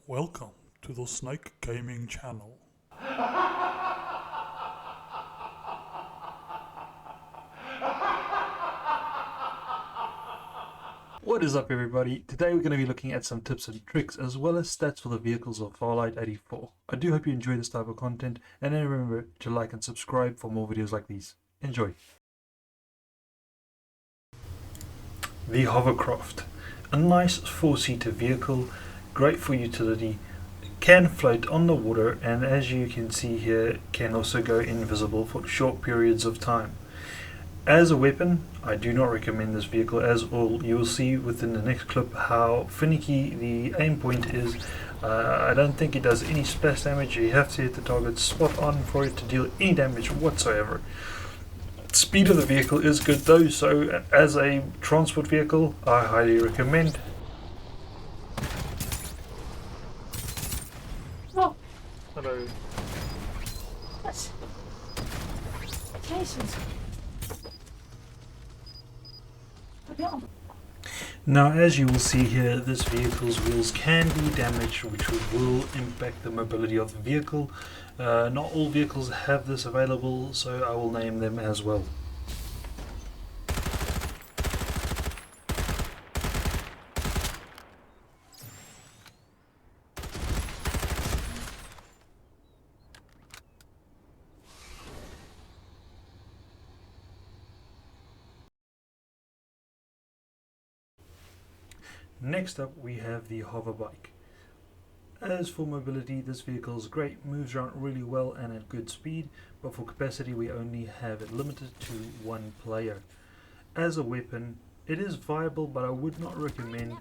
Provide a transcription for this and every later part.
Welcome to the Snake Gaming channel. What is up, everybody? Today we're going to be looking at some tips and tricks as well as stats for the vehicles of Farlight84. I do hope you enjoy this type of content, and then remember to like and subscribe for more videos like these. Enjoy! The Hovercraft. A nice 4-seater vehicle, great for utility, can float on the water, and as you can see here, can also go invisible for short periods of time. As a weapon, I do not recommend this vehicle, as you will see within the next clip how finicky the aim point is. I don't think it does any splash damage. You have to hit the target spot on for it to deal any damage whatsoever. Speed of the vehicle is good though, so as a transport vehicle, I highly recommend. Oh, Hello. what? Occasions. Now, as you will see here, this vehicle's wheels can be damaged, which will impact the mobility of the vehicle. Not all vehicles have this available, so I will name them as well. Next up, we have the hover bike. As for mobility, this vehicle is great, moves around really well and at good speed, but for capacity we only have it limited to one player. As a weapon, it is viable, but I would not recommend,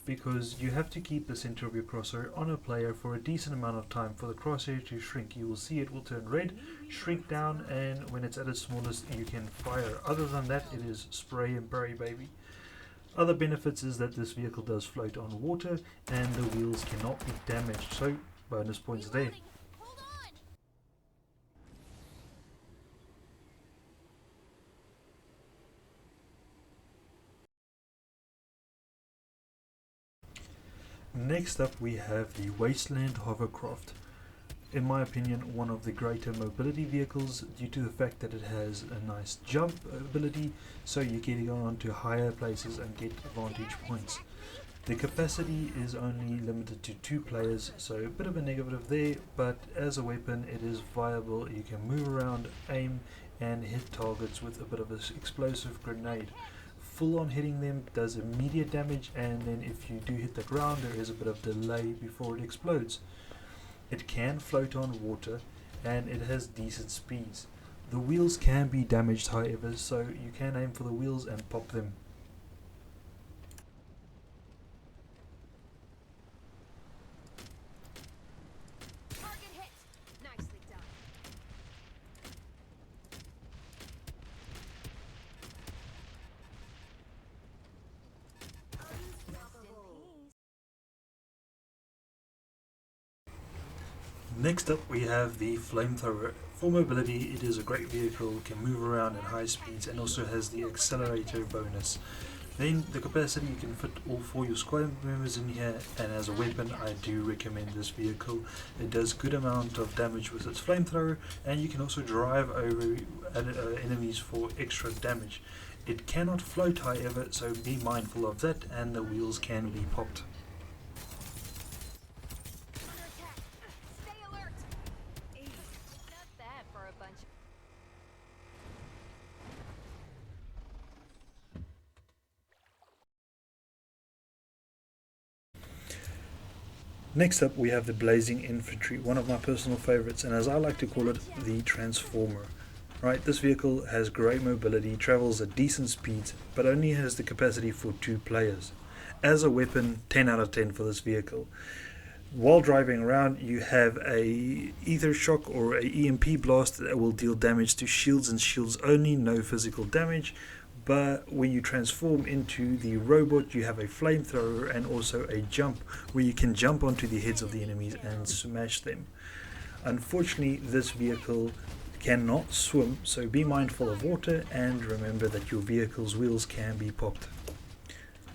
because you have to keep the center of your crosshair on a player for a decent amount of time for the crosshair to shrink. You will see it will turn red, shrink down, and when it's at its smallest you can fire. Other than that, it is spray and pray, baby. Other benefits is that this vehicle does float on water and the wheels cannot be damaged, so bonus points there. Next up we have the Wasteland Hovercraft. In my opinion, one of the greater mobility vehicles due to the fact that it has a nice jump ability, so you can go on to higher places and get advantage points. The capacity is only limited to 2 players, so a bit of a negative there, but as a weapon it is viable. You can move around, aim and hit targets with a bit of an explosive grenade. Full on hitting them does immediate damage, and then if you do hit the ground there is a bit of delay before it explodes. It can float on water and it has decent speeds. The wheels can be damaged however, so you can aim for the wheels and pop them. Target hit. Nicely done. Next up we have the Flamethrower. For mobility it is a great vehicle, can move around at high speeds and also has the accelerator bonus. Then the capacity, you can fit all 4 your squad members in here, and as a weapon I do recommend this vehicle. It does good amount of damage with its flamethrower, and you can also drive over enemies for extra damage. It cannot float however, so be mindful of that, and the wheels can be popped. Under attack. Stay alert. Easy. Not bad for a bunch. Next up we have the Blazing Infantry, one of my personal favorites, and as I like to call it, the Transformer. Right, this vehicle has great mobility, travels at decent speeds, but only has the capacity for 2 players. As a weapon, 10 out of 10 for this vehicle. While driving around you have a ether shock or a EMP blast that will deal damage to shields and shields only, no physical damage. But when you transform into the robot you have a flamethrower and also a jump where you can jump onto the heads of the enemies and smash them. Unfortunately this vehicle cannot swim, so be mindful of water and remember that your vehicle's wheels can be popped.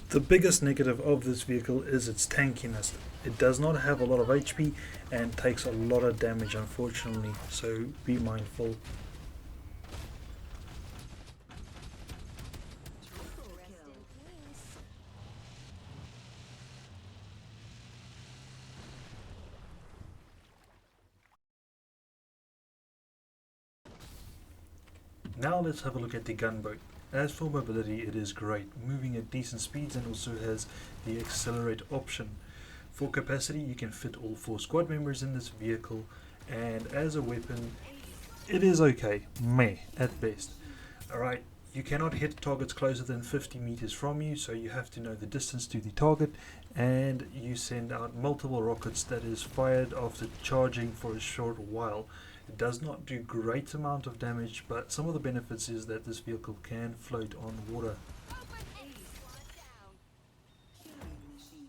The biggest negative of this vehicle is its tankiness. It does not have a lot of HP and takes a lot of damage, unfortunately, so be mindful. Rest in peace. Now let's have a look at the gunboat. As for mobility, it is great, moving at decent speeds, and also has the accelerate option. For capacity, you can fit all 4 squad members in this vehicle, and as a weapon, it is okay, meh at best. Alright, you cannot hit targets closer than 50 meters from you, so you have to know the distance to the target, and you send out multiple rockets that is fired after charging for a short while. It does not do great amount of damage, but some of the benefits is that this vehicle can float on water. Open and squad down. Killing machine.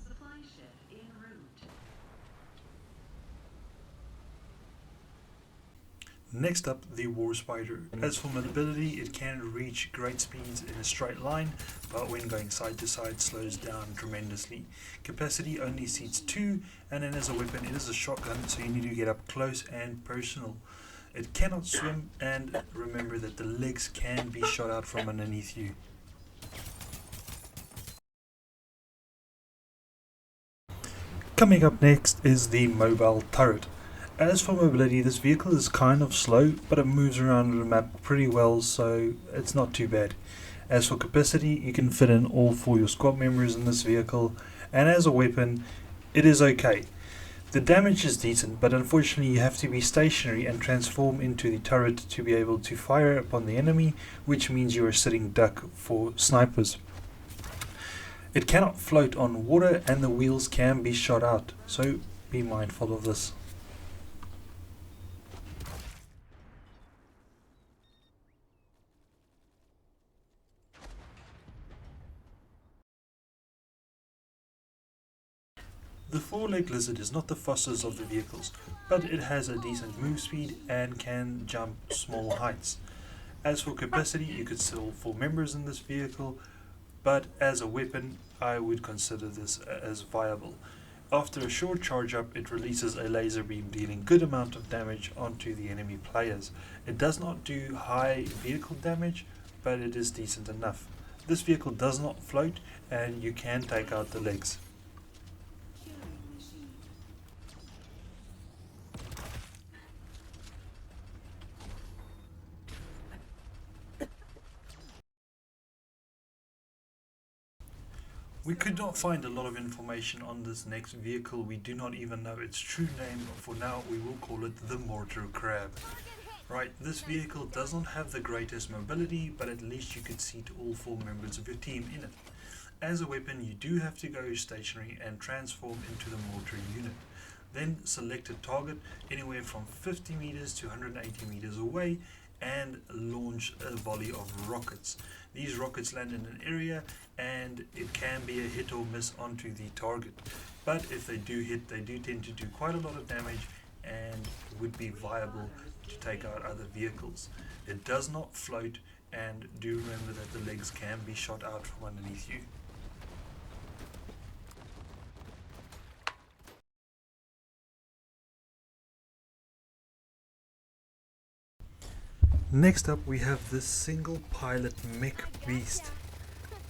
Supply ship en route. Next up, the War Spider. As for mobility, it can reach great speeds in a straight line, but when going side to side slows down tremendously. Capacity only seats 2, and then as a weapon it is a shotgun, so you need to get up close and personal. It cannot swim, and remember that the legs can be shot out from underneath you. Coming up next is the mobile turret. As for mobility, this vehicle is kind of slow, but it moves around the map pretty well, so it's not too bad. As for capacity, you can fit in all 4 your squad members in this vehicle, and as a weapon, it is okay. The damage is decent, but unfortunately you have to be stationary and transform into the turret to be able to fire upon the enemy, which means you are sitting duck for snipers. It cannot float on water, and the wheels can be shot out, so be mindful of this. The 4-leg lizard is not the fastest of the vehicles, but it has a decent move speed and can jump small heights. As for capacity, you could still 4 members in this vehicle, but as a weapon, I would consider this as viable. After a short charge up, it releases a laser beam dealing good amount of damage onto the enemy players. It does not do high vehicle damage, but it is decent enough. This vehicle does not float, and you can take out the legs. Killing machine. We could not find a lot of information on this next vehicle. We do not even know its true name, but for now we will call it the Mortar Crab. Right, this vehicle does not have the greatest mobility, but at least you could seat all 4 members of your team in it. As a weapon, you do have to go stationary and transform into the mortar unit. Then select a target anywhere from 50 meters to 180 meters away and launch a volley of rockets. These rockets land in an area, and it can be a hit or miss onto the target. But if they do hit, they do tend to do quite a lot of damage and would be viable to take out other vehicles. It does not float, and do remember that the legs can be shot out from underneath you. Next up, we have this single pilot mech beast.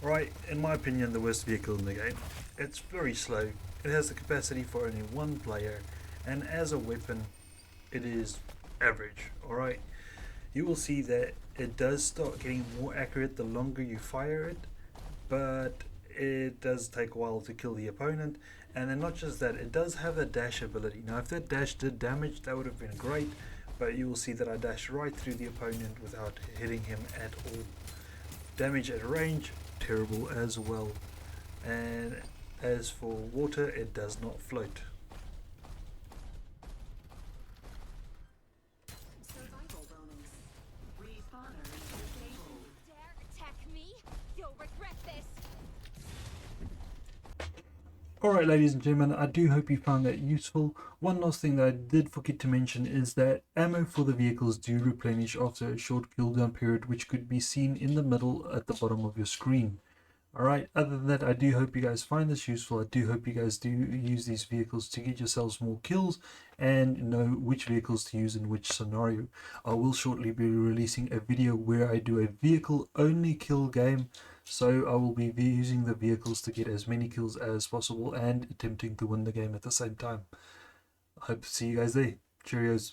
Right, in my opinion, the worst vehicle in the game. It's very slow, it has the capacity for only 1 player, and as a weapon, it is average. Alright, you will see that it does start getting more accurate the longer you fire it, but it does take a while to kill the opponent. And then not just that, it does have a dash ability. Now if that dash did damage, that would have been great, but you will see that I dashed right through the opponent without hitting him at all. Damage at range, terrible as well. And as for water, it does not float. Survival bonus. Respawner disabled. Dare attack me? You'll regret this. Alright, ladies and gentlemen, I do hope you found that useful. One last thing that I did forget to mention is that ammo for the vehicles do replenish after a short cooldown period, which could be seen in the middle at the bottom of your screen. Alright, other than that, I do hope you guys find this useful. I do hope you guys do use these vehicles to get yourselves more kills and know which vehicles to use in which scenario. I will shortly be releasing a video where I do a vehicle only kill game. So I will be using the vehicles to get as many kills as possible and attempting to win the game at the same time. I hope to see you guys there. Cheerios.